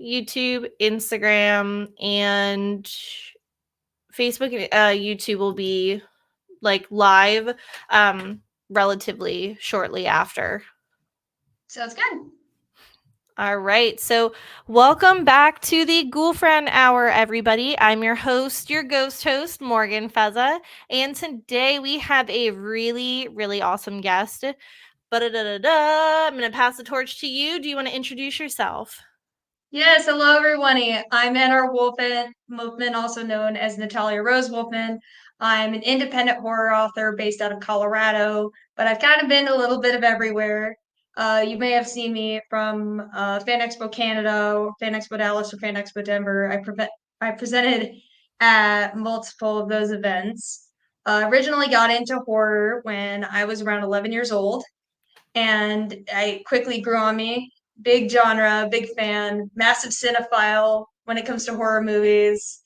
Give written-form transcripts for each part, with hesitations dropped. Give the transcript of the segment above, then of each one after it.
YouTube, Instagram, and Facebook. YouTube will be like live relatively shortly after. Sounds good. All right. So, welcome back to the Ghoul Friend Hour, everybody. I'm your host, your ghost host, Morgan Fezza. And today we have a really, really awesome guest. I'm going to pass the torch to you. Do you want to introduce yourself? Yes, hello everyone. I'm Natalia Wolfman, also known as Natalia Rose Wolfman. I'm an independent horror author based out of Colorado, but I've kind of been a little bit of everywhere. You may have seen me from Fan Expo Canada, or Fan Expo Dallas, or Fan Expo Denver. I presented at multiple of those events. Originally got into horror when I was around 11 years old, and I quickly grew on me. Big genre, big fan, massive cinephile when it comes to horror movies.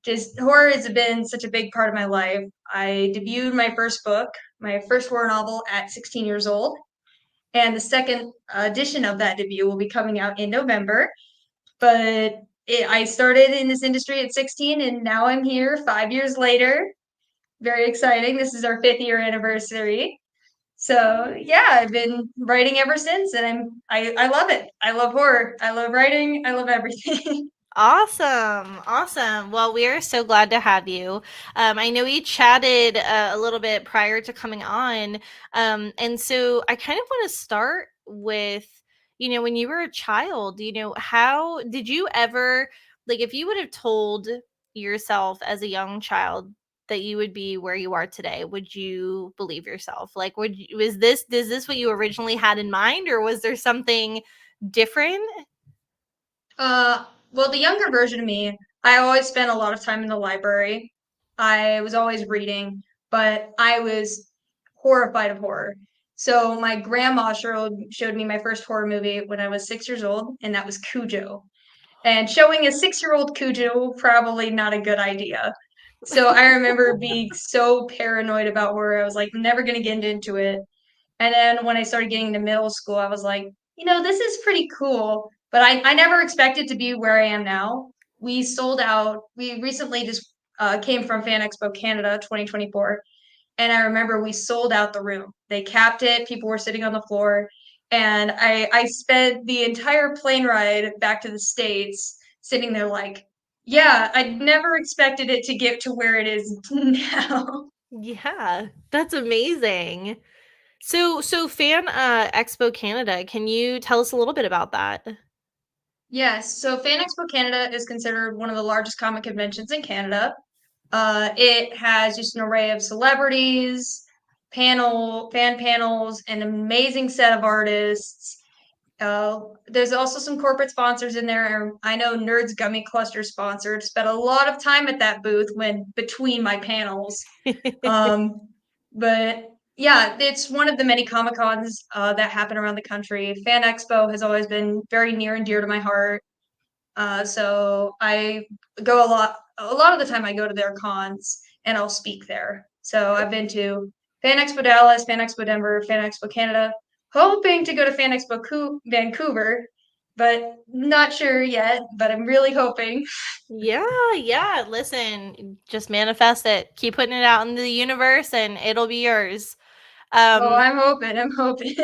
Just horror has been such a big part of my life. I debuted my first book, my first horror novel, at 16 years old, and the second edition of that debut will be coming out in November. But I started in this industry at 16, and now I'm here 5 years later. Very exciting. This is our 5th year anniversary. So yeah, I've been writing ever since, and I love it. I love horror. I love writing. I love everything. Awesome. Well, we are so glad to have you. I know we chatted a little bit prior to coming on. And so I kind of want to start with, when you were a child, how did you ever, like, if you would have told yourself as a young child that you would be where you are today, would you believe yourself? Like, is this what you originally had in mind, or was there something different? uh, well, the younger version of me, I always spent a lot of time in the library. I was always reading, but I was horrified of horror. So my grandma showed me my first horror movie when I was 6 years old, and that was Cujo. And showing a 6 year old Cujo, probably not a good idea. So I remember being so paranoid about horror. I was like, never going to get into it. And then when I started getting to middle school, I was like, this is pretty cool. But I never expected to be where I am now. We sold out. We recently just came from Fan Expo Canada 2024. And I remember we sold out the room. They capped it. People were sitting on the floor. And I spent the entire plane ride back to the States sitting there like, yeah, I never expected it to get to where it is now. Yeah, that's amazing. So Fan Expo Canada, can you tell us a little bit about that? Yes, so Fan Expo Canada is considered one of the largest comic conventions in Canada. It has just an array of celebrities, fan panels, an amazing set of artists. There's also some corporate sponsors in there. I know Nerds Gummy Cluster sponsored. Spent a lot of time at that booth when between my panels. Um, but yeah, it's one of the many Comic Cons that happen around the country. Fan Expo has always been very near and dear to my heart. So I go a lot. A lot of the time, I go to their cons and I'll speak there. So I've been to Fan Expo Dallas, Fan Expo Denver, Fan Expo Canada, hoping to go to Fan Expo Vancouver, but not sure yet. But I'm really hoping. Yeah. Listen, just manifest it. Keep putting it out into the universe and it'll be yours. Oh, Um I'm hoping. I'm hoping.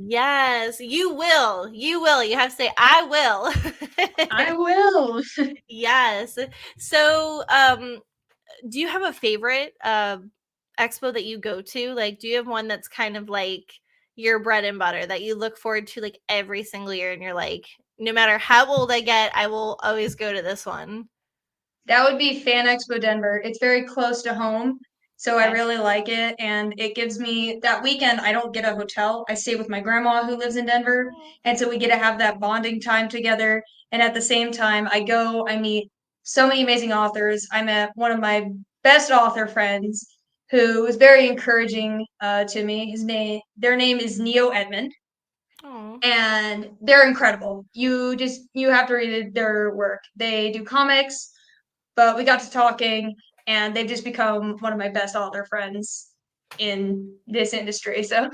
yes, you will. You will. You have to say I will. I will. Yes. So, do you have a favorite expo that you go to? Like, do you have one that's kind of like your bread and butter that you look forward to like every single year and you're like, no matter how old I get, I will always go to this one? That would be Fan Expo Denver. It's very close to home, so I Okay. really like it. And it gives me that weekend, I don't get a hotel. I stay with my grandma who lives in Denver. And so we get to have that bonding time together. And at the same time, I meet so many amazing authors. I met one of my best author friends who was very encouraging to me. Their name is Neo Edmond, Oh. and they're incredible. You have to read their work. They do comics, but we got to talking, and they've just become one of my best author friends in this industry. So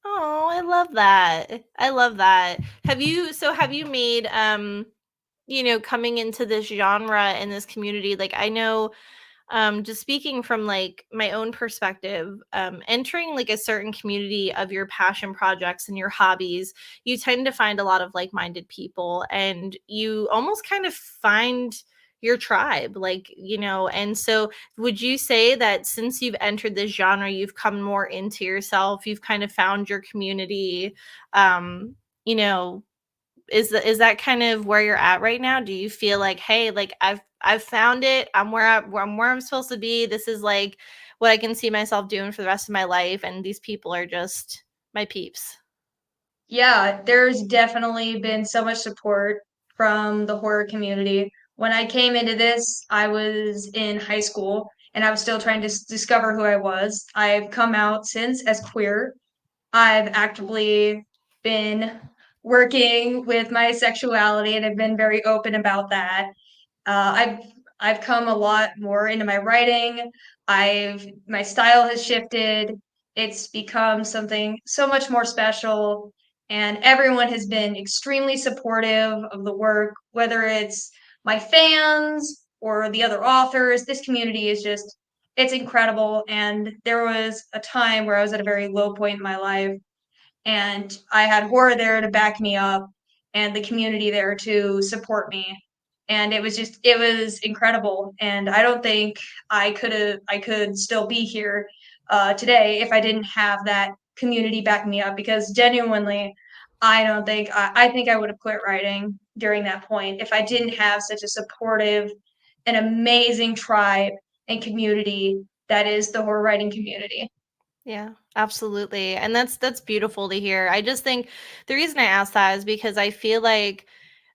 Oh, I love that. I love that. Have you made coming into this genre and this community, like I know, just speaking from like my own perspective, entering like a certain community of your passion projects and your hobbies, you tend to find a lot of like-minded people, and you almost kind of find your tribe, like, and so would you say that since you've entered this genre, you've come more into yourself, you've kind of found your community, um you know is that kind of where you're at right now? Do you feel like, hey, like I've found it. I'm where I'm supposed to be. This is like what I can see myself doing for the rest of my life, and these people are just my peeps. Yeah, there's definitely been so much support from the horror community. When I came into this, I was in high school and I was still trying to discover who I was. I've come out since as queer. I've actively been working with my sexuality and I've been very open about that. I've come a lot more into my writing. I've my style has shifted. It's become something so much more special, and everyone has been extremely supportive of the work, whether it's my fans or the other authors. This community is just it's incredible. And there was a time where I was at a very low point in my life and I had horror there to back me up and the community there to support me. And it was incredible. And I don't think I could still be here today if I didn't have that community back me up because genuinely, I don't think I think I would have quit writing during that point if I didn't have such a supportive and amazing tribe and community that is the horror writing community. Yeah, absolutely. And that's beautiful to hear. I just think the reason I asked that is because I feel like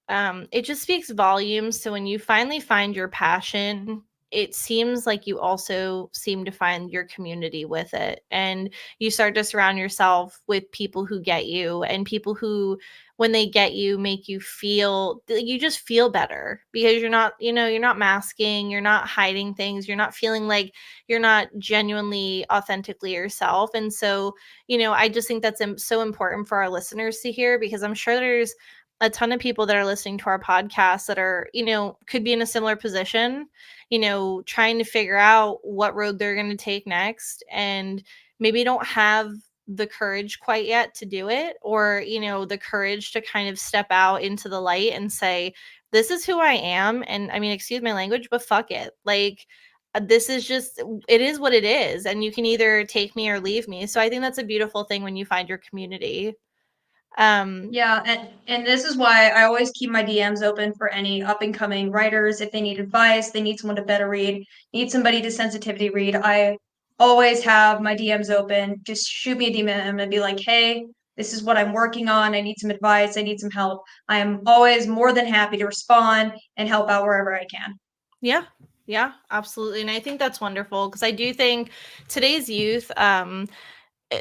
it just speaks volumes. So when you finally find your passion, it seems like you also seem to find your community with it. And you start to surround yourself with people who get you, and people who, when they get you, make you feel, you just feel better because you're not masking, you're not hiding things, you're not feeling like you're not genuinely, authentically yourself. And so, I just think that's so important for our listeners to hear, because I'm sure there's a ton of people that are listening to our podcast that are, could be in a similar position, trying to figure out what road they're going to take next, and maybe don't have the courage quite yet to do it, or, the courage to kind of step out into the light and say, this is who I am. And I mean, excuse my language, but fuck it. Like, this is just, it is what it is. And you can either take me or leave me. So I think that's a beautiful thing when you find your community. Um, Yeah, and this is why I always keep my DMs open for any up and coming writers. If they need advice, they need someone to better read, need somebody to sensitivity read. I always have my DMs open. Just shoot me a DM and be like, hey, this is what I'm working on. I need some advice. I need some help. I am always more than happy to respond and help out wherever I can. Yeah. Yeah, absolutely. And I think that's wonderful, because I do think today's youth,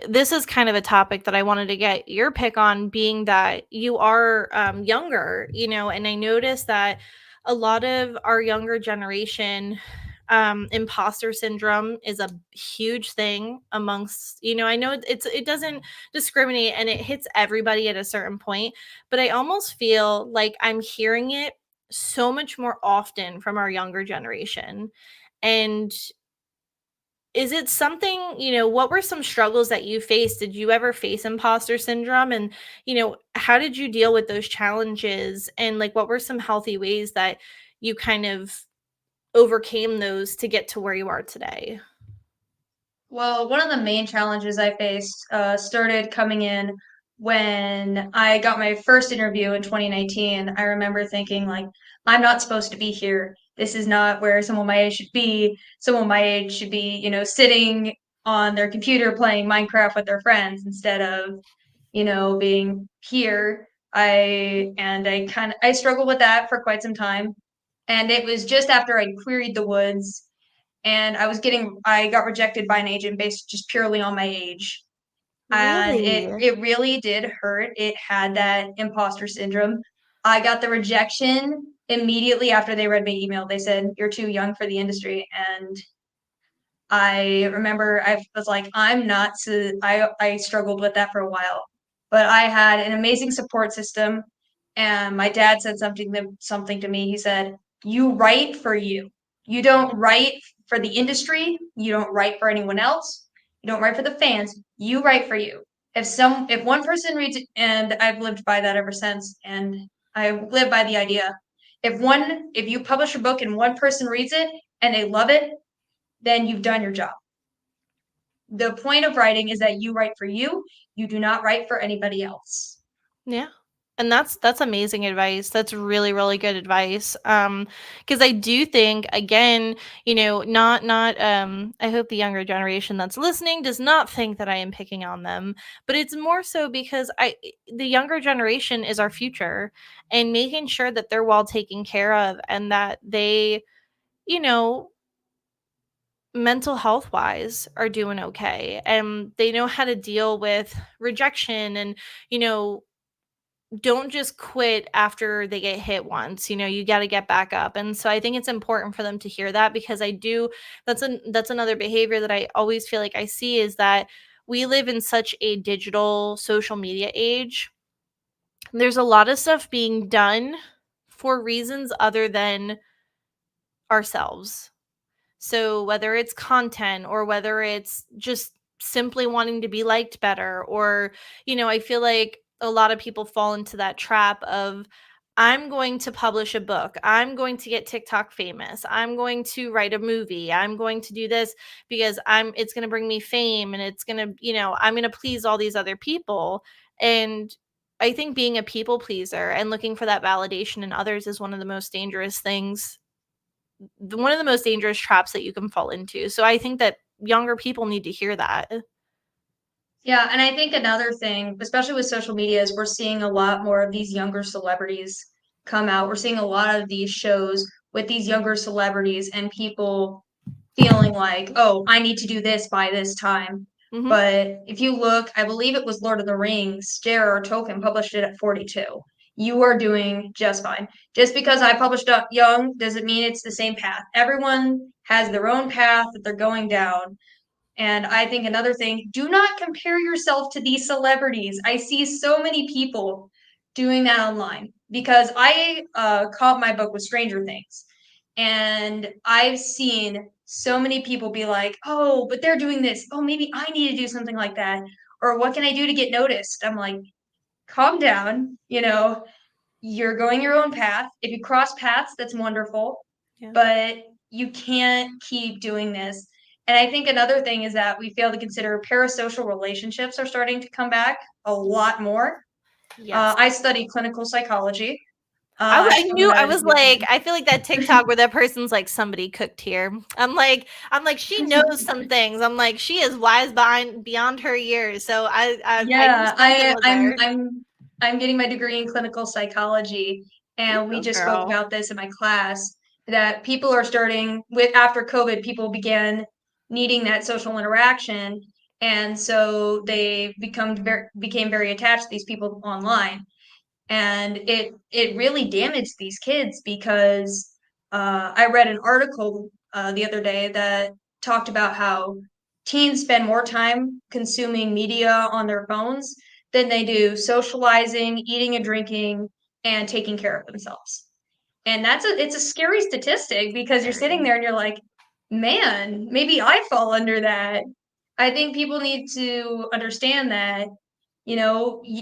this is kind of a topic that I wanted to get your pick on, being that you are younger, and I noticed that a lot of our younger generation, imposter syndrome is a huge thing amongst, I know it doesn't discriminate and it hits everybody at a certain point, but I almost feel like I'm hearing it so much more often from our younger generation. And is it something, what were some struggles that you faced? Did you ever face imposter syndrome? And, how did you deal with those challenges? And like, what were some healthy ways that you kind of overcame those to get to where you are today? Well, one of the main challenges I faced started coming in when I got my first interview in 2019. I remember thinking, like, I'm not supposed to be here. This is not where someone my age should be. Someone my age should be, sitting on their computer playing Minecraft with their friends instead of, being here. I struggled with that for quite some time. And it was just after I queried the woods and I got rejected by an agent based just purely on my age. And Really? it really did hurt. It had that imposter syndrome. I got the rejection immediately after they read my email. They said, "You're too young for the industry." And I remember I was like, I'm not so I struggled with that for a while. But I had an amazing support system And my dad said something to me. He said, "You write for you. You don't write for the industry. You don't write for anyone else. You don't write for the fans. You write for you. If one person reads it, and I've lived by that ever since, and I live by the idea, if you publish a book and one person reads it and they love it, then you've done your job. The point of writing is that you write for you. You do not write for anybody else." Yeah. And that's amazing advice. That's really, really good advice. Because I do think, again, I hope the younger generation that's listening does not think that I am picking on them, but it's more so because the younger generation is our future, and making sure that they're well taken care of and that they, you know, mental health wise are doing okay, and they know how to deal with rejection, and you know don't just quit after they get hit once. You got to get back up. And so I think it's important for them to hear that, because that's another behavior that I always feel like I see, is that we live in such a digital social media age. There's a lot of stuff being done for reasons other than ourselves. So whether it's content, or whether it's just simply wanting to be liked better, or, I feel like a lot of people fall into that trap of, I'm going to publish a book, I'm going to get TikTok famous, I'm going to write a movie, I'm going to do this because it's going to bring me fame, and it's going to, I'm going to please all these other people. And I think being a people pleaser and looking for that validation in others is one of the most dangerous traps that you can fall into. So I think that younger people need to hear that. Yeah, and I think another thing, especially with social media, is we're seeing a lot more of these younger celebrities come out. We're seeing a lot of these shows with these younger celebrities and people feeling like, oh, I need to do this by this time. Mhm. But if you look, I believe it was Lord of the Rings, J.R.R. Tolkien published it at 42. You are doing just fine. Just because I published up young doesn't mean it's the same path. Everyone has their own path that they're going down. And I think another thing, do not compare yourself to these celebrities. I see so many people doing that online because I caught my book with Stranger Things. And I've seen so many people be like, oh, but they're doing this. Oh, maybe I need to do something like that. Or what can I do to get noticed? I'm like, calm down. You're going your own path. If you cross paths, that's wonderful, Yeah. but you can't keep doing this. And I think another thing is that we fail to consider parasocial relationships are starting to come back a lot more. Yes. I study clinical psychology. I I knew, I had was like, I feel like that TikTok where that person's like, somebody cooked here. I'm like, she knows some things. I'm like, she is wise beyond her years. So I knew Yeah, something I was I'm there. I'm I'm getting my degree in clinical psychology, You and we go, just spoke girl. about this in my class that people are starting with after COVID, people began needing that social interaction, and so they became very attached to these people online, and it really damaged these kids because I read an article the other day that talked about how teens spend more time consuming media on their phones than they do socializing, eating and drinking, and taking care of themselves. And it's a scary statistic because you're sitting Very. there and you're like, man, maybe I fall under that. I think people need to understand that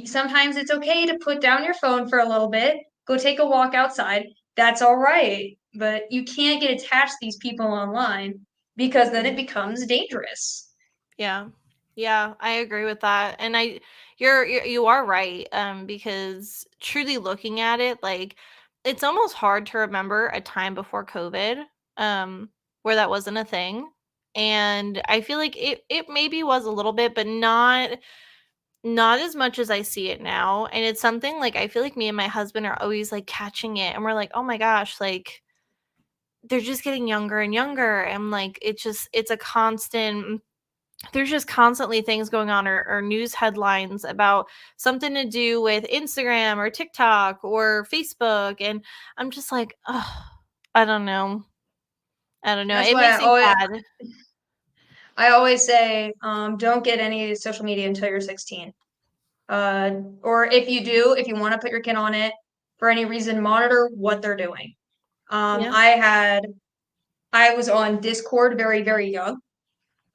sometimes it's okay to put down your phone for a little bit, go take a walk outside. That's all right. But you can't get attached to these people online because then it becomes dangerous. Yeah. Yeah, I agree with that. And you are right, because truly looking at it, like, it's almost hard to remember a time before COVID, where that wasn't a thing. And I feel like it maybe was a little bit, but not as much as I see it now. And it's something like I feel like me and my husband are always like catching it, and we're like, "Oh my gosh, like they're just getting younger and younger." And like it's a constant, there's just constantly things going on, or news headlines about something to do with Instagram or TikTok or Facebook. And I'm just like, oh, I don't know. I don't know. That's It why makes me sad. I always say, don't get any social media until you're 16. Or if you do, if you want to put your kid on it, for any reason, monitor what they're doing. Yeah. I was on Discord very, very young.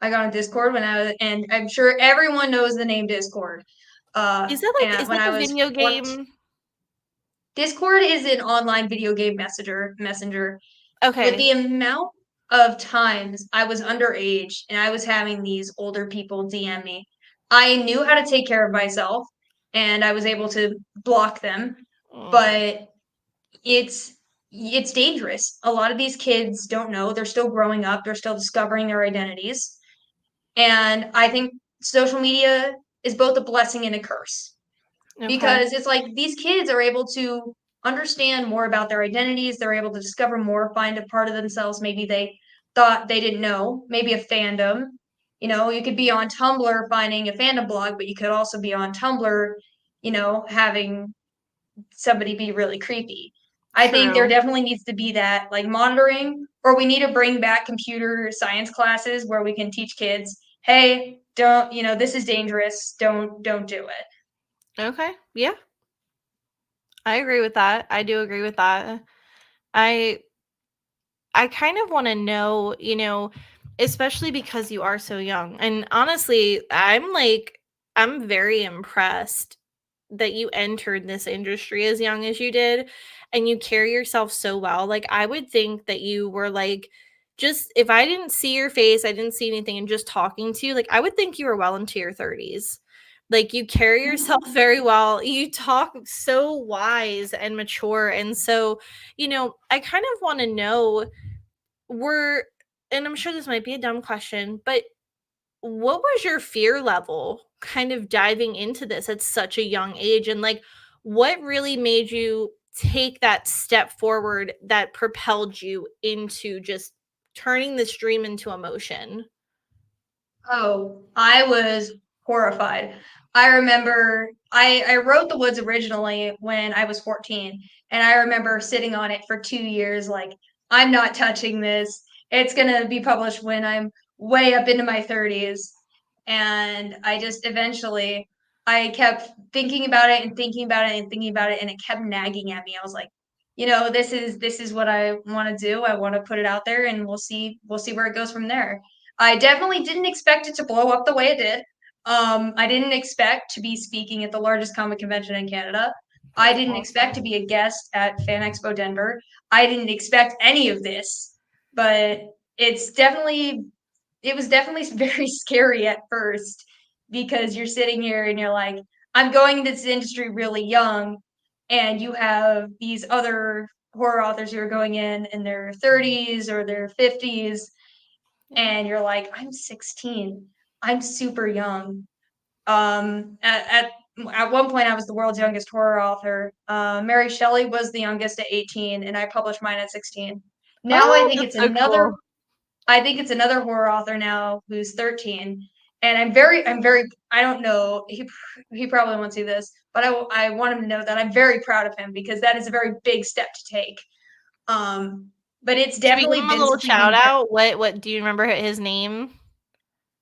I got on Discord and I'm sure everyone knows the name Discord. Is And when that I the was video game? Discord is an online video game messenger. But Okay. the amount of times I was underage and I was having these older people DM me, I knew how to take care of myself and I was able to block them. Mm, But it's it's dangerous. A lot of these kids don't know. They're still growing up. They're still discovering their identities. And I think social media is both a blessing and a curse okay. because it's like these kids are able to understand more about their identities. They're able to discover more, find a part of themselves maybe they thought they didn't know, maybe a fandom. You know, you could be on Tumblr finding a fandom blog, but you could also be on Tumblr, having somebody be really creepy. I think there True. definitely needs to be that like monitoring, or we need to bring back computer science classes where we can teach kids, hey, don't, this is dangerous. Don't do it. Okay. Yeah. I agree with that. I do agree with that. I I kind of want to know, especially because you are so young. And honestly, I'm very impressed that you entered this industry as young as you did and you carry yourself so well. Like I would think that you were like just if I didn't see your face, I didn't see anything and just talking to you, like I would think you were well into your 30s. Like you carry yourself very well. You talk so wise and mature and so, I kind of want to know were and I'm sure this might be a dumb question, but what was your fear level kind of diving into this at such a young age? And like, what really made you take that step forward that propelled you into just turning this dream into emotion? Oh, I was horrified. I remember I wrote The Woods originally when I was 14, and I remember sitting on it for 2 years, like, I'm not touching this. It's gonna be published when I'm way up into my 30s. And I just eventually I kept thinking about it and thinking about it and thinking about it, and it kept nagging at me. I was like, this is what I want to do. I want to put it out there, and we'll see where it goes from there. I definitely didn't expect it to blow up the way it did. I didn't expect to be speaking at the largest comic convention in Canada. I That's didn't expect awesome. to be a guest at Fan Expo Denver. I didn't expect any of this, but it was definitely very scary at first because you're sitting here and you're like, I'm going into this industry really young, and you have these other horror authors who are going in their 30s or their 50s, Yeah. and you're like, I'm 16. I'm super young. At one point, I was the world's youngest horror author. Mary Shelley was the youngest at 18, and I published mine at 16. Now Oh, that's so cool. I think it's another horror author now who's 13, and I don't know. He probably won't see this, but I want him to know that I'm very proud of him because that is a very big step to take. But it's Should we give definitely him a been little something shout being very. out? What do you remember his name?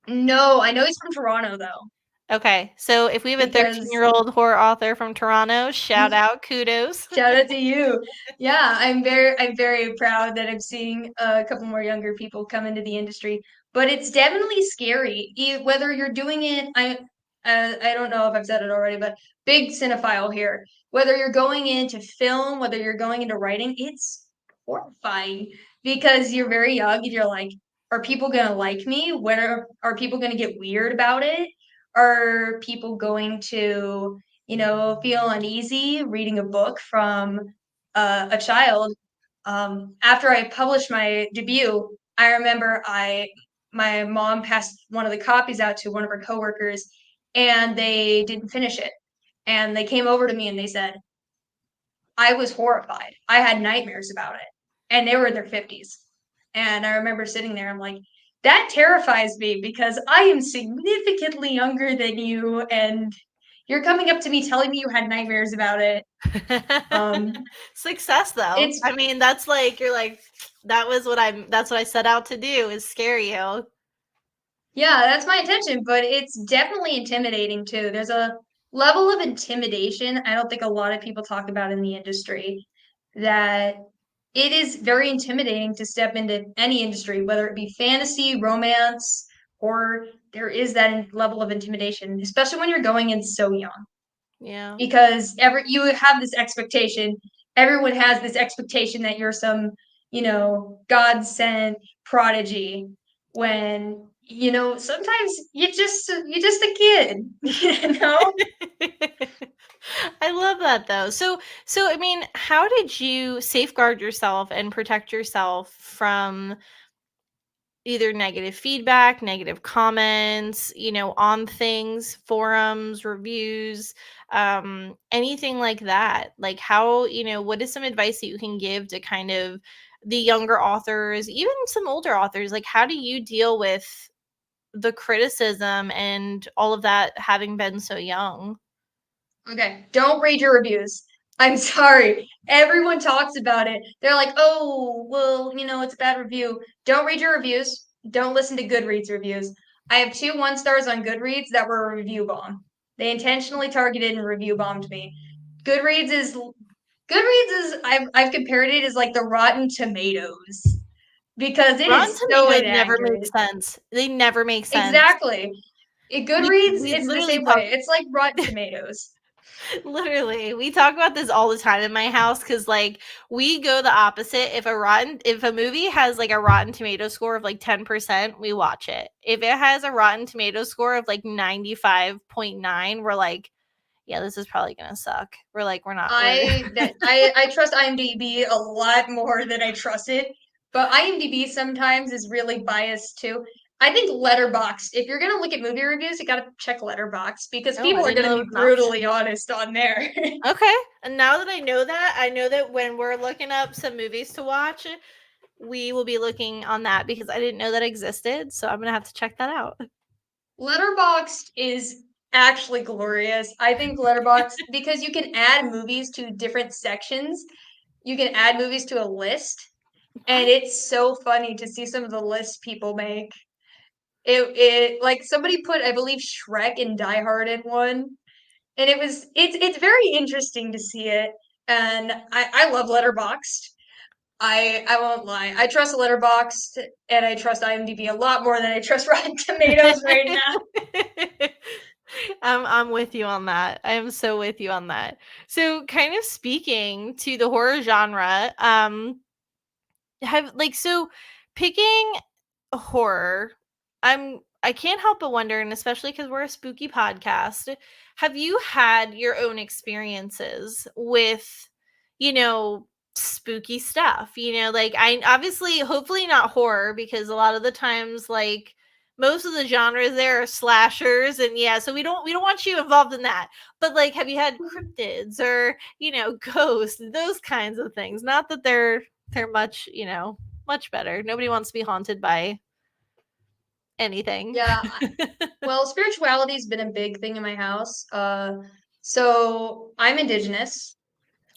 No, I know he's from Toronto though, Okay, so if we have a because 13-year-old horror author from Toronto, shout out, kudos. shout out to you. Yeah, I'm very proud that I'm seeing a couple more younger people come into the industry, but it's definitely scary. Whether you're doing it, I don't know if I've said it already, but big cinephile here. Whether you're going into film, whether you're going into writing, it's horrifying because you're very young and you're like, are people gonna like me? Where are people gonna get weird about it? Are people going to feel uneasy reading a book from a child. After I published my debut, I remember my mom passed one of the copies out to one of her coworkers, and they didn't finish it. And they came over to me and they said, I was horrified. I had nightmares about it. And they were in their 50s. And I remember sitting there, I'm like, that terrifies me because I am significantly younger than you, and you're coming up to me telling me you had nightmares about it. Um, Success though. it's I mean, that's like you're like that's what I set out to do is scare you. Yeah, that's my intention, but it's definitely intimidating too. level of intimidation I don't think a lot of people talk about in the industry, that it is very intimidating to step into any industry, whether it be fantasy, romance, or there is that level of intimidation, especially when you're going in so young. Yeah. Because every you have this expectation, everyone has this expectation that you're some, God sent prodigy when sometimes you're just a kid, you know? I love that though. So I mean, how did you safeguard yourself and protect yourself from either negative feedback, negative comments, on things, forums, reviews, anything like that? Like how, what is some advice that you can give to kind of the younger authors, even some older authors? Like how do you deal with the criticism and all of that having been so young? Okay, don't read your reviews. I'm sorry. Everyone talks about it. They're like, oh, well, it's a bad review. Don't read your reviews. Don't listen to Goodreads reviews. I have 2 1 stars on Goodreads that were a review bomb. They intentionally targeted and review bombed me. Goodreads is I've compared it as like the Rotten Tomatoes because it Rotten is so Tomatoes never make inaccurate. sense. They never make sense. Exactly. We Goodreads we is the literally same talk way. It's like Rotten Tomatoes. literally, we talk about this all the time in my house because like we go the opposite. If a movie has like a Rotten Tomato score of like 10%, we watch it. If it has a Rotten Tomato score of like 95.9, we're like, yeah, this is probably gonna suck. We're not we're I trust IMDb a lot more than I trust it, but IMDb sometimes is really biased too. I think Letterboxd, if you're gonna look at movie reviews, you gotta check Letterboxd because Oh, I people are didn't gonna know that be was an brutally option. honest on there. Okay. And now that I know that when we're looking up some movies to watch, we will be looking on that because I didn't know that existed. So I'm gonna have to check that out. Letterboxd is actually glorious. I think Letterboxd, because you can add movies to different sections, you can add movies to a list, and What? it's so funny to see some of the lists people make. It like somebody put, I believe, Shrek and Die Hard in one, and it's very interesting to see it. And I love Letterboxd. I won't lie. I trust Letterboxd and I trust IMDb a lot more than I trust Rotten Tomatoes right now. I'm with you on that. I am so with you on that. So kind of speaking to the horror genre, have like so picking horror, I can't help but wonder, and especially because we're a spooky podcast, have you had your own experiences with, you know, spooky stuff? Like I obviously hopefully not horror because a lot of the times like most of the genres there are slashers and yeah, so we don't want you involved in that. But like have you had cryptids or, ghosts, those kinds of things? Not that they're much, much better. Nobody wants to be haunted by anything. Yeah, well, spirituality's been a big thing in my house. So I'm Indigenous.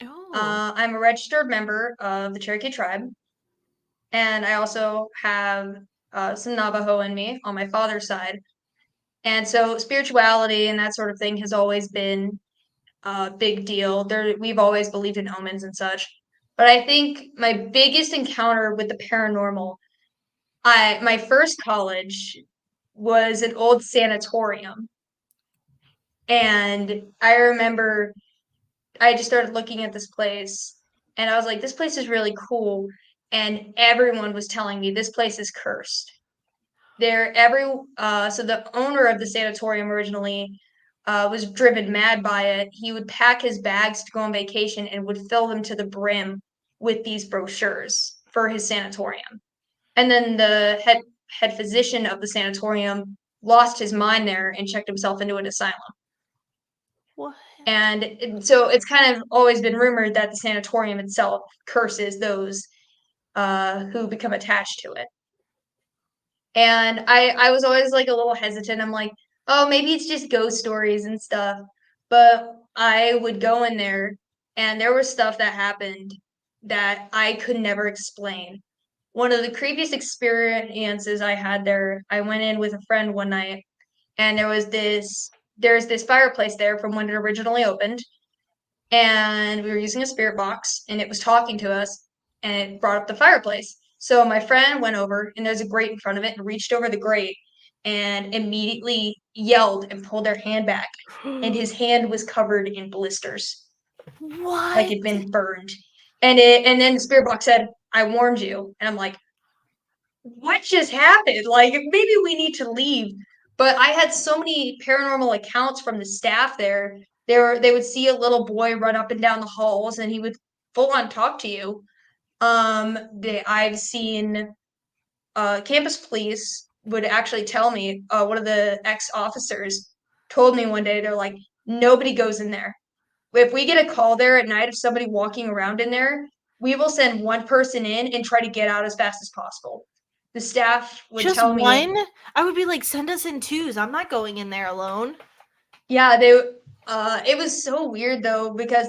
Oh, I'm a registered member of the Cherokee tribe, and I also have some Navajo in me on my father's side. And so spirituality and that sort of thing has always been a big deal. We've always believed in omens and such. But I think my biggest encounter with the paranormal, my first college was an old sanatorium. And I remember I just started looking at this place and I was like, this place is really cool. And everyone was telling me this place is cursed. So the owner of the sanatorium originally was driven mad by it. He would pack his bags to go on vacation and would fill them to the brim with these brochures for his sanatorium. And then the head physician of the sanatorium lost his mind there and checked himself into an asylum. what? So it's kind of always been rumored that the sanatorium itself curses those who become attached to it. And I was always like a little hesitant. I'm like, oh, maybe it's just ghost stories and stuff. But I would go in there and there was stuff that happened that I could never explain. One of the creepiest experiences I had there, I went in with a friend one night and there was this there's this fireplace there from when it originally opened, and we were using a spirit box, and it was talking to us, and it brought up the fireplace. So my friend went over, and there's a grate in front of it, and reached over the grate, and immediately yelled and pulled their hand back, and his hand was covered in blisters, like What? it'd been burned. And then the spirit box said, "I warned you," and I'm like, what just happened? Like, maybe we need to leave. But I had so many paranormal accounts from the staff there. They would see a little boy run up and down the halls, and he would full on talk to you. I've seen campus police would actually tell me. One of the ex officers told me one day, they're like, nobody goes in there. If we get a call there at night of somebody walking around in there, we will send one person in and try to get out as fast as possible. The staff would Just tell me, one? I would be like, send us in twos. I'm not going in there alone. yeah, it was so weird though, because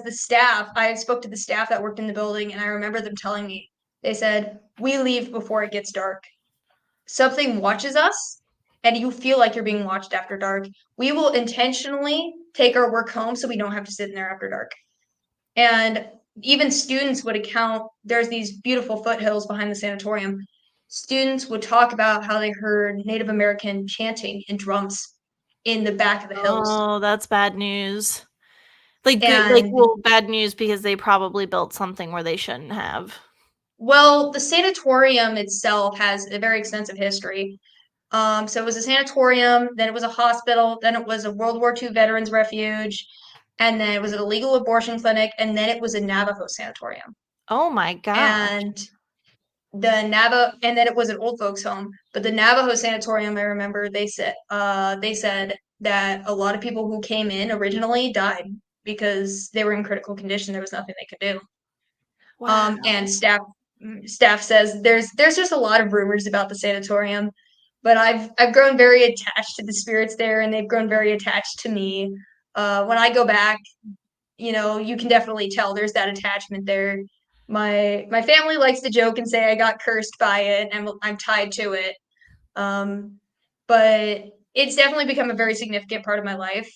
I spoke to the staff that worked in the building, and I remember them telling me, they said, we leave before it gets dark. Something watches us, and you feel like you're being watched after dark. We will intentionally take our work home so we don't have to sit in there after dark. And even students would account, there's these beautiful foothills behind the sanatorium. Students would talk about how they heard Native American chanting and drums in the back of the hills. Oh, that's bad news. Like good, like, And well, bad news because they probably built something where they shouldn't have. well, the sanatorium itself has a very extensive history. So it was a sanatorium, then it was a hospital, then it was a World War II veterans refuge, and then it was an illegal abortion clinic, and then it was a Navajo sanatorium. Oh my gosh. And the Navajo, and then it was an old folks home. But the Navajo sanatorium, I remember they said that a lot of people who came in originally died because they were in critical condition. There was nothing they could do. And Wow. staff says there's just a lot of rumors about the sanatorium, but I've grown very attached to the spirits there, and they've grown very attached to me. When I go back, you can definitely tell there's that attachment there. My family likes to joke and say I got cursed by it, and I'm tied to it. Um, but it's definitely become a very significant part of my life.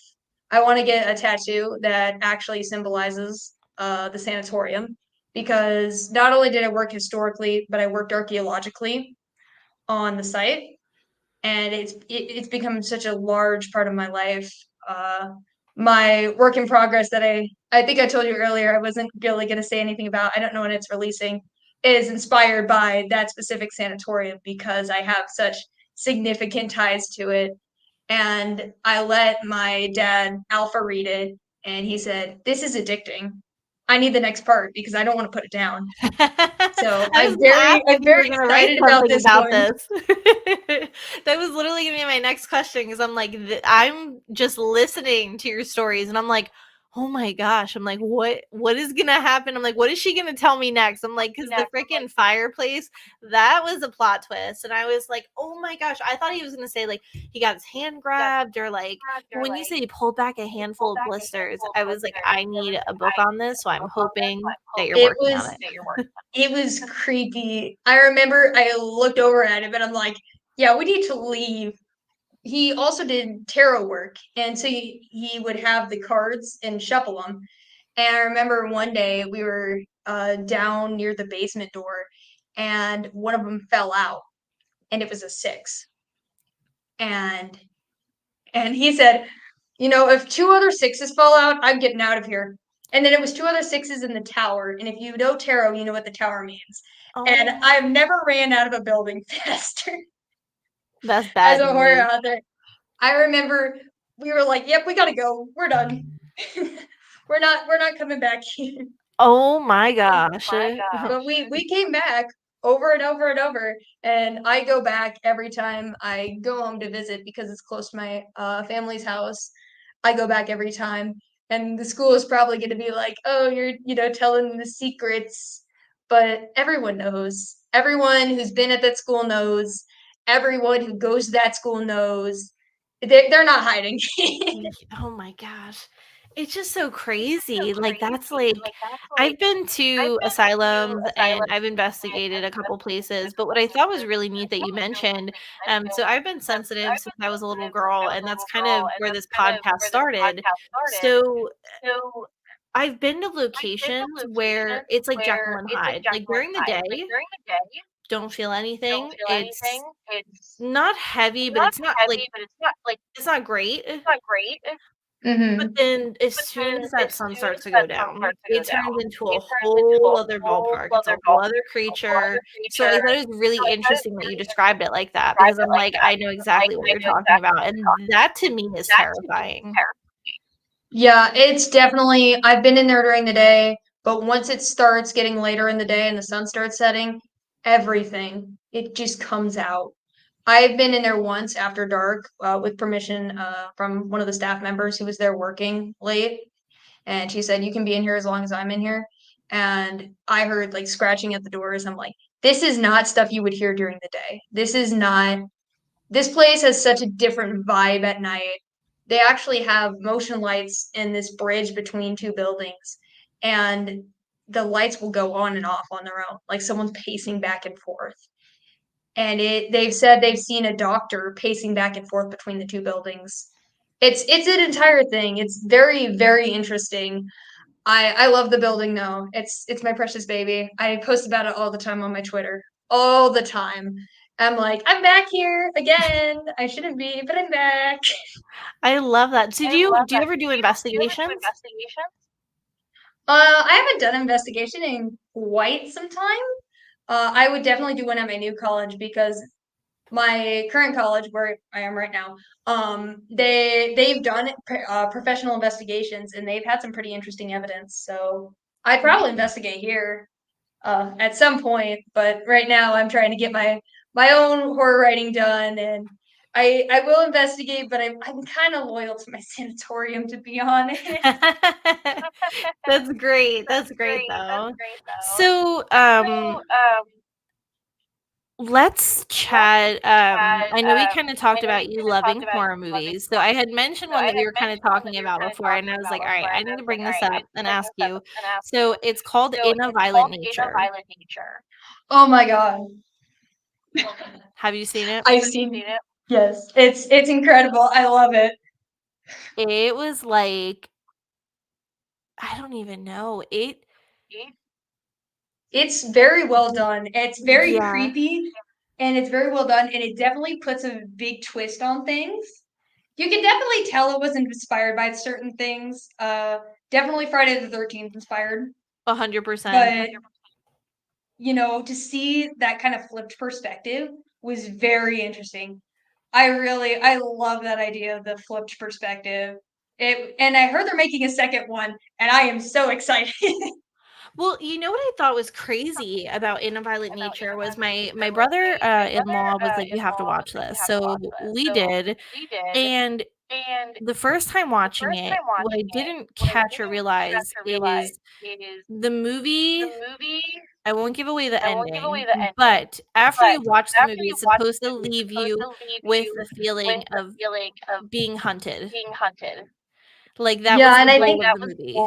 I want to get a tattoo that actually symbolizes the sanatorium, because not only did I work historically, but I worked archaeologically on the site, and it's become such a large part of my life. My work in progress that I think I told you earlier I wasn't really going to say anything about. I don't know when it's releasing. Is inspired by that specific sanatorium because I have such significant ties to it. And I let my dad Alpha read it, and he said, "This is addicting. I need the next part because I don't want to put it down." So I was gonna ask I'm if you very were gonna write excited about something this about one. this. That was literally gonna be my next question because I'm like, I'm just listening to your stories, and I'm like, oh my gosh, I'm like, what is gonna happen? I'm like, what is she gonna tell me next? I'm like, because the freaking fireplace, that was a plot twist, and I was like, oh my gosh, I thought he was gonna say like he got his hand grabbed or like when you said he pulled back a handful of blisters, I was like, I need a book on this, so I'm hoping that you're It working on was it. it was creepy. I remember I looked over at him and I'm like, yeah, we need to leave. He also did tarot work, and so he would have the cards and shuffle them. And I remember one day we were down near the basement door, and one of them fell out, and it was a six. And he said, if two other sixes fall out, I'm getting out of here. And then it was two other sixes in the tower. And if you know tarot, you know what the tower means. And Oh, I've never ran out of a building faster that's as bad a horror news. author. I remember we were like, "Yep, we gotta go. We're done. we're not coming back here." Oh my gosh. But we came back over and over and over, and I go back every time I go home to visit because it's close to my family's house. I go back every time, and the school is probably going to be like, "Oh, you're telling the secrets," but everyone knows. Everyone who's been at that school knows. Everyone who goes to that school knows. They're not hiding. Oh my gosh. It's just so crazy. Like, that's like I've been to asylums and I've investigated a couple places, but what I thought was really neat that you mentioned, so I've been sensitive since I was a little girl, and that's kind of where this podcast started. So I've been to locations where it's like Jekyll and Hyde. Like during the day, don't feel anything. It's not heavy, but it's not great. But Hmm. then as soon as that sun starts to go down, it turns into a whole other ballpark. It's a whole other creature. So I thought it was really interesting that you described it like that because I'm like, I know exactly what you're talking about. And that to me is terrifying. Yeah, it's definitely, I've been in there during the day, but once it starts getting later in the day and the sun starts setting, everything, it just comes out. I've been in there once after dark, with permission from one of the staff members who was there working late, and she said, "You can be in here as long as I'm in here." And I heard like scratching at the doors. I'm like, "This is not stuff you would hear during the day. This is not. This place has such a different vibe at night. They actually have motion lights in this bridge between two buildings, and the lights will go on and off on their own, like someone's pacing back and forth." And they've said they've seen a doctor pacing back and forth between the two buildings. It's an entire thing. It's very, very interesting. I love the building though. It's my precious baby. I post about it all the time on my Twitter. All the time. I'm like, I'm back here again. I shouldn't be, but I'm back. I love that. So do you ever do investigations? I haven't done investigation in quite some time. I would definitely do one at my new college because my current college where I am right now, they've done professional investigations and they've had some pretty interesting evidence. So I'd probably investigate here at some point, but right now I'm trying to get my own horror writing done, and I will investigate, but I'm kind of loyal to my sanatorium, to be honest. That's great. That's great though. So, let's chat. I know we kind of talked about you loving horror movies. So I had mentioned one that we were kind of talking about before, and I was like, all right, I need to bring this up and ask you. So it's called In a Violent Nature. Oh my God, Have you seen it? I've seen. Yes, it's incredible. I love it. It was like, I don't even know. It's very well done. It's very Yeah, creepy and it's very well done, and it definitely puts a big twist on things. You can definitely tell it was inspired by certain things. Definitely Friday the 13th inspired, 100%. but to see that kind of flipped perspective was very interesting. I love that idea of the flipped perspective. And I heard they're making a second one, and I am so excited. Well, you know what I thought was crazy about In a Violent Nature was my brother in law was like, you have to watch this. So we did. And the first time watching it, what I didn't catch or realize is the movie, I won't give away the ending, but after you watch the movie, it's supposed to leave you with the feeling of being hunted. Like that was Yeah, the and goal of the movie.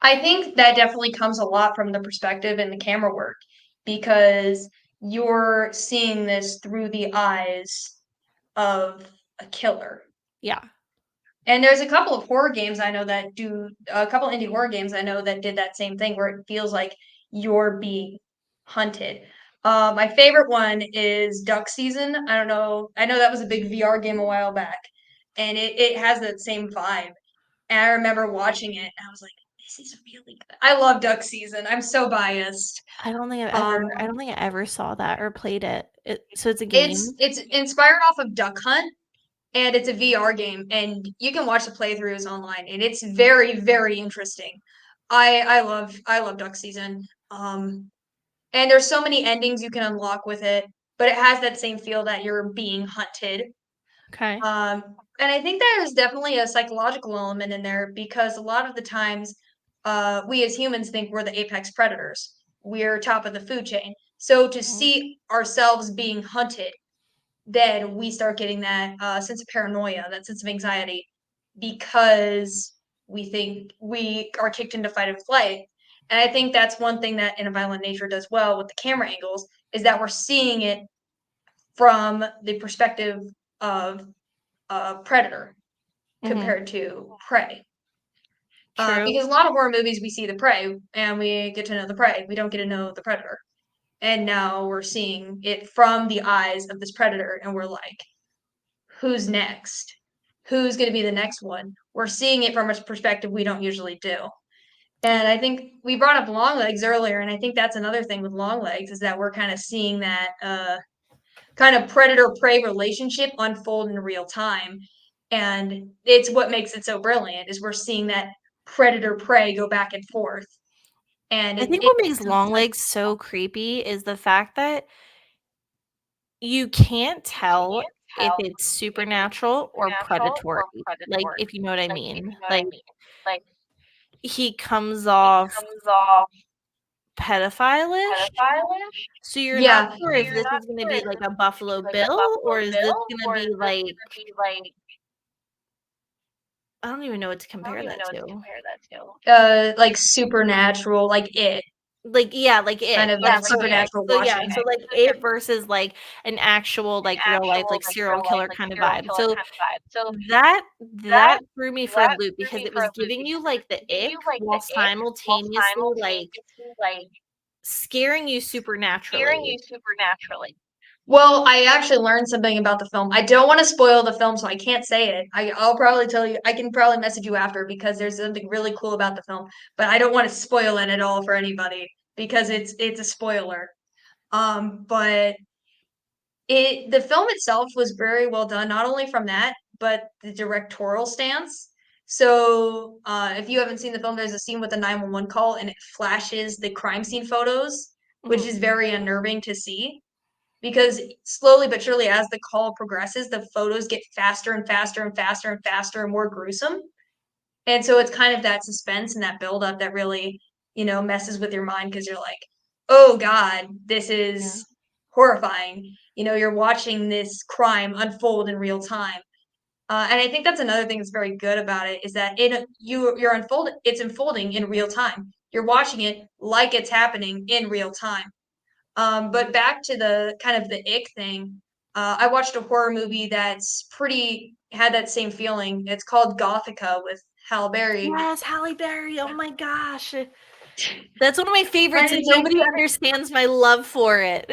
I think that definitely comes a lot from the perspective and the camera work because you're seeing this through the eyes of a killer. Yeah. And there's a couple of horror games I know that do a couple indie horror games I know that did that same thing where it feels like you're being hunted. My favorite one is Duck Season. I don't know. I know that was a big VR game a while back, and it has that same vibe. And I remember watching it, and I was like, "This is really good." I love Duck Season. I'm so biased. I don't think I ever saw that or played it. So it's a It's game. it's inspired off of Duck Hunt, and it's a VR game, and you can watch the playthroughs online, and it's very, very interesting. I love Duck Season. And there's so many endings you can unlock with it, but it has that same feel that you're being hunted. Okay. And I think there's definitely a psychological element in there because a lot of the times, we as humans think we're the apex predators. We're top of the food chain. So to Mhm. see ourselves being hunted, then we start getting that sense of paranoia, that sense of anxiety, because we think we are kicked into fight or flight. And I think that's one thing that In a Violent Nature does well with the camera angles, is that we're seeing it from the perspective of a predator Hmm. compared to prey. True. Because a lot of horror movies, we see the prey and we get to know the prey. We don't get to know the predator. And now we're seeing it from the eyes of this predator, and we're like, who's next? Who's going to be the next one? We're seeing it from a perspective we don't usually do. And I think we brought up long legs earlier, and I think that's another thing with long legs, is that we're kind of seeing that kind of predator prey relationship unfold in real time. And it's what makes it so brilliant, is we're seeing that predator prey go back and forth. And I think it what makes Longlegs so creepy is the fact that you can't tell if it's supernatural or predatory. Like, if you know what I mean. Like, he comes off pedophile-ish, so you're not yeah, sure if this is gonna be like a Buffalo Bill or is this gonna be like I don't even know what to compare that to. like supernatural, like it, Like, yeah, like kind It, of that's that perfect. supernatural So, yeah, watching. so, like, It versus, like, an actual, like, real life, like, serial killer kind of vibe. So, that threw me for a loop because it was giving you, like, the ick while simultaneously, like, scaring you supernaturally. Well, I actually learned something about the film. I don't want to spoil the film, so I can't say it. I'll probably tell you. I can probably message you after, because there's something really cool about the film, but I don't want to spoil it at all for anybody, because it's a spoiler. But the film itself was very well done, not only from that, but the directorial stance. So, if you haven't seen the film, there's a scene with a 911 call, and it flashes the crime scene photos, which Mhm. is very unnerving to see, because slowly but surely, as the call progresses, the photos get faster and faster and faster and faster and more gruesome. And so it's kind of that suspense and that buildup that really, messes with your mind, because you're like, oh God, this Yeah. is horrifying. You're watching this crime unfold in real time. And I think that's another thing that's very good about it, is that it's unfolding in real time. You're watching it like it's happening in real time. But back to the kind of the ick thing, I watched a horror movie that's pretty had that same feeling. It's called Gothica with Halle Berry. Yes, Halle Berry, oh my gosh. That's one of my favorites, And and nobody understands my love for it.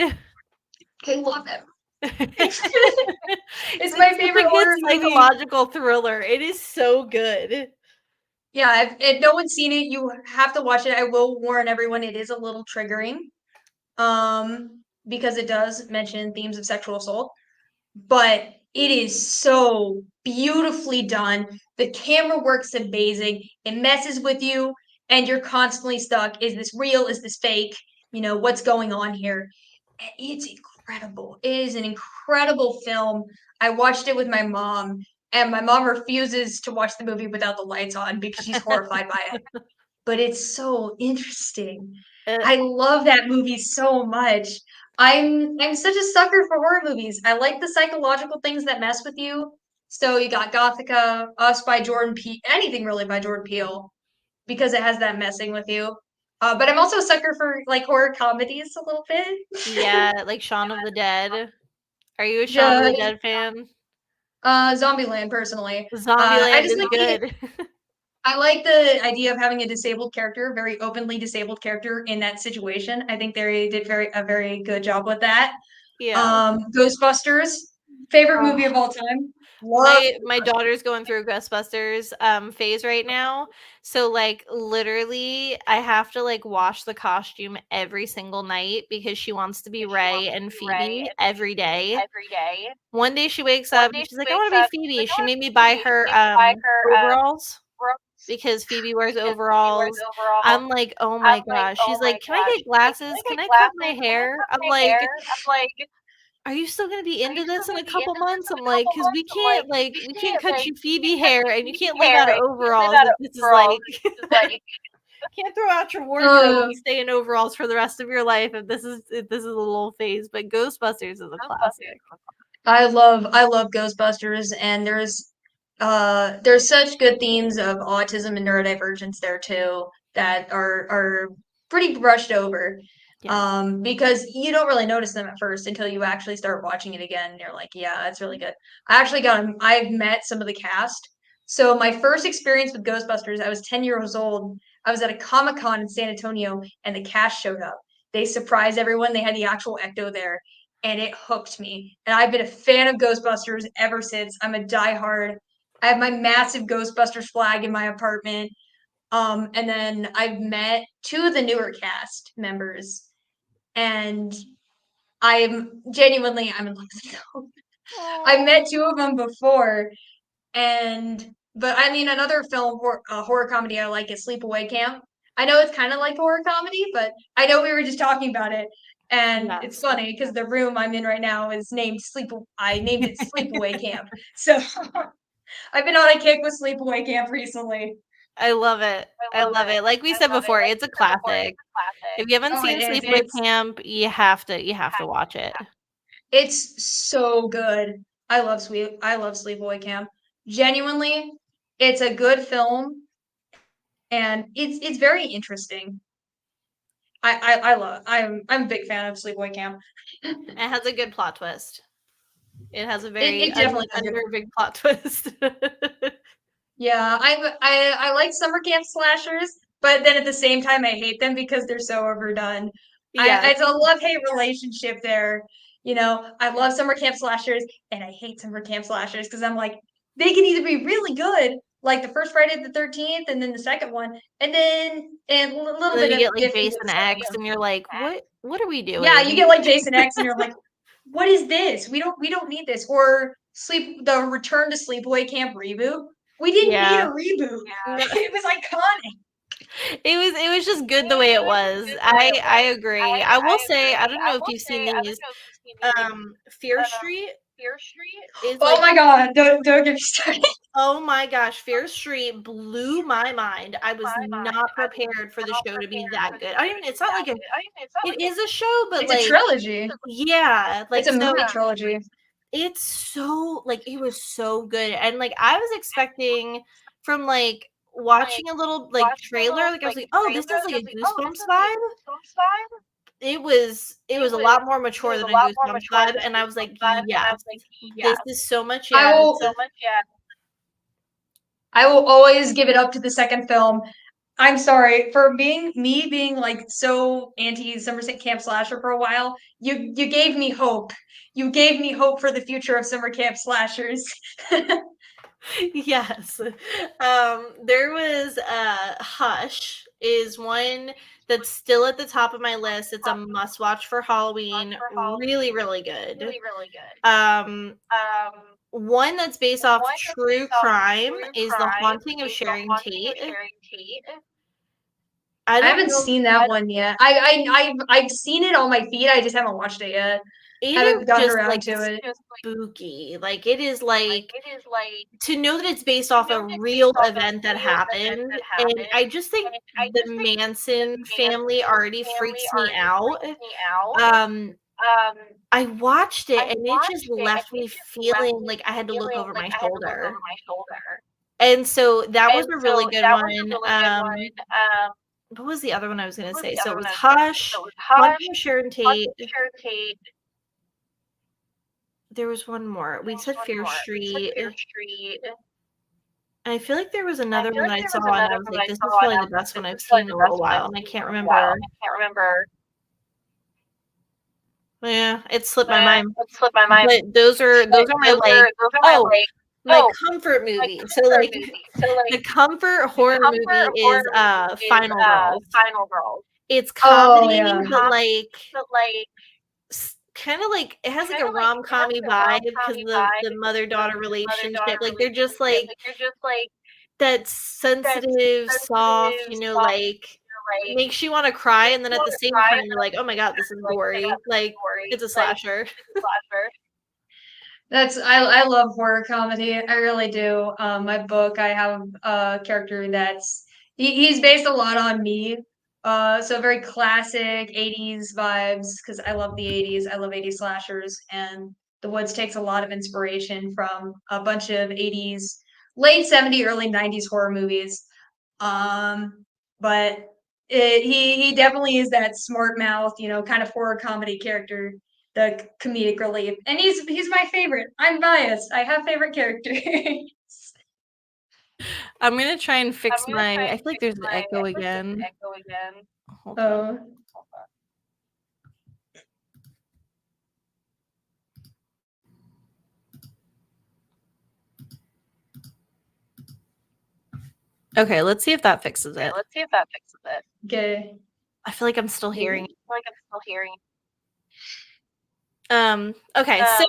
I love it. It's my It's such favorite a good horror movie. psychological thriller. It is so good. Yeah, if no one's seen it, you have to watch it. I will warn everyone, it is a little triggering, because it does mention themes of sexual assault. But it is so beautifully done. The camera work's amazing. It messes with you, and you're constantly stuck. Is this real? Is this fake? What's going on here? And it's incredible. It is an incredible film. I watched it with my mom, and my mom refuses to watch the movie without the lights on because she's horrified by it. But it's so interesting. Uh, I love that movie so much. I'm such a sucker for horror movies. I like the psychological things that mess with you. So you got Gothica, Us by Jordan Peele, anything really by Jordan Peele, because it has that messing with you. But I'm also a sucker for like horror comedies a little bit. yeah, like Shaun of the Dead. Are you a Shaun of the The Dead fan? Zombieland personally. I Zombieland just is like good. I like the idea of having a disabled character, very openly disabled character in that situation. I think they did a very good job with that. Yeah. Ghostbusters, favorite movie Oh. of all time. Love My daughter's going through a Ghostbusters, phase right now, so, like, literally, I have to, like, wash the costume every single night because she wants to be Ray and Phoebe every day. One day she wakes up and she's like, "I wanna be Phoebe." She made me buy her, overalls because Phoebe wears overalls. I'm like, "Oh my gosh." She's like, "Can I get glasses? Can I cut my hair?" I'm like, "Are you still gonna be into this in a couple months?" I'm like, "'Cause we can't cut you Phoebe hair, and you can't live out of overalls if this is like can't throw out your wardrobe uh, and stay in overalls for the rest of your life if this is a little phase." But Ghostbusters is a classic. I love Ghostbusters, and there's There's such good themes of autism and neurodivergence there too that are pretty brushed over. Yes. Because you don't really notice them at first until you actually start watching it again and you're like, yeah, that's really good. I've met some of the cast. So my first experience with Ghostbusters, I was 10 years old. I was at a Comic-Con in San Antonio and the cast showed up. They surprised everyone. They had the actual Ecto there and it hooked me. And I've been a fan of Ghostbusters ever since. I'm a diehard. I have my massive Ghostbusters flag in my apartment. And then I've met two of the newer cast members, and I'm in love with them. I've Oh. met two of them before, and but I mean another horror comedy I like is Sleepaway Camp. I know it's kind of like horror comedy, but I know we were just talking about it, and it's Yes. funny because the room I'm in right now is named Sleep. I named it Sleepaway Camp, so I've been on a kick with Sleepaway Camp recently. I love it. I love it. Like we said before, it's a classic. If you haven't Oh, it seen is. Sleepaway Camp, you have to watch it. It's so good. I love Sleepaway Camp. Genuinely, it's a good film and it's very interesting. I'm a big fan of Sleepaway Camp. It has a good plot twist. It has a It, very it definitely does good. unnerving plot twist. Yeah, I like summer camp slashers, but then at the same time I hate them because they're so overdone. Yes. It's a love-hate relationship there. You know, I love summer camp slashers and I hate summer camp slashers because I'm like, they can either be really good, like the first Friday the 13th and then the second one, and a little And then bit you of get, like, iffy with Jason some of X, them. and you're like, "What are we Yeah, you doing?" get like Jason X and you're like, what is this? We don't need this. Or the Return to Sleepaway Camp reboot. We didn't need a Yeah. reboot. No, It was iconic. it was just good the way it was. I agree. I will say, I don't know if you've seen these, Fear Street is, Oh like, my god, don't get me started. oh my gosh, Fear Street blew my mind. I was not prepared for the show to be that good. I mean, it's not like it is a show, but, It's a like, trilogy. yeah, It's like, a so movie trilogy. it's so like, it was so good, and, like, I was expecting from, like, watching a little, like, trailer, like, I was like, "Oh, this is like a Goosebumps vibe." It was a lot more mature than a Goosebumps vibe, and I was like, "Yes, this is so much I yes." will I will always give it up to the second film. I'm sorry for being like so anti summer camp slasher for a while. You gave me hope. You gave me hope for the future of summer camp slashers. Yes. There was, Hush is one that's still at the top of my list. It's a must watch for Halloween. Really, really good. Um, One that's based off true crime is The Haunting of Sharon Tate. I I don't haven't know. seen that one yet. I've seen it on my feed. I just haven't watched it yet. It Haven't is gotten just, around like, to it. spooky. Like, it is, like, to know that it's based off a real event that happened, and I just think the Manson family already freaks me out. Um, I watched it, and it just left me feeling like I had to look over my shoulder. And so that was a really good one. What was the other one I was gonna say? So it was Hush, Haunting of Sharon Tate. There was one more. We said Fear Street. And I feel like there was another one that I saw, and I was like, "This is probably the best one I've seen in a little while," and I can't remember. Yeah, it slipped my mind. But those are my, like, oh, my comfort movie. So, like, the comfort horror movie is, Final Girls. It's Oh comedy, yeah. but, like, kinda like it has, like, a rom-commy vibe because the mother-daughter relationship, like, they're just, like, that sensitive, soft, like, makes you wanna cry, and then at the same time, you're like, "Oh my god, this is gory." Like, it's a slasher. I love horror comedy. I really do. My book, I have a character he's based a lot on me. So very classic 80s vibes because I love the 80s. I love 80s slashers and The Woods takes a lot of inspiration from a bunch of 80s late 70s, early 90s horror movies. But he definitely is that smart mouth, kind of horror comedy character, the comedic relief, and he's my favorite. I'm biased. I have favorite characters. I'm gonna try and fix my. I feel like there's an echo again. Hold on. Oh, Okay, let's see if that fixes it. okay. I feel like I'm still hearing it. Maybe. Okay, so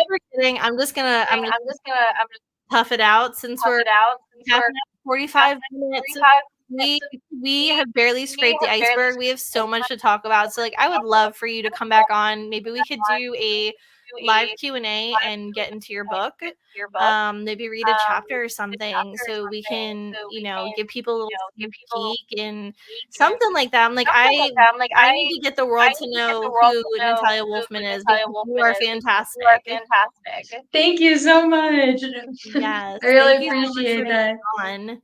we're kidding. I'm just gonna tough it out since we're half an hour, 45 minutes. We have barely scraped the iceberg. We have so much to talk about. So like I would love for you to come back on. Maybe we could do a live Q&A and get into your book. Maybe read a chapter or something so we can, give people a little sneak peek and something like that. I'm like, I need to get the world to know who Natalia Wolfman is because you are fantastic. Thank you so much. Yes. I really Thank you so much for appreciate being that. on.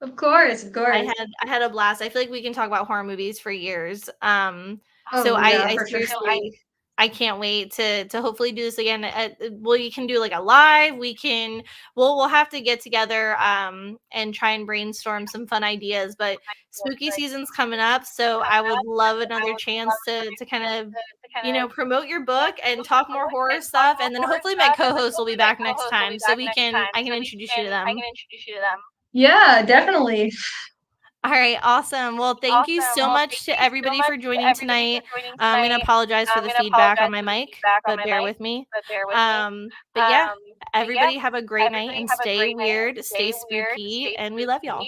Of course, of course. I had a blast. I feel like we can talk about horror movies for years. So Oh yeah, I for sure. seriously I can't wait to hopefully do this again. We can do like a live. We'll have to get together and try and brainstorm some fun ideas. But spooky season's coming up, so I would love another chance to kind of promote your book and talk more horror stuff. And then hopefully my co-host will be back next time, so I can introduce you to them. Yeah, definitely. All right, awesome. Well, thank you so much to everybody for joining tonight. I'm going to apologize for the feedback on my mic, but bear with me. But yeah, everybody have a great night and stay weird, stay spooky, and we love y'all.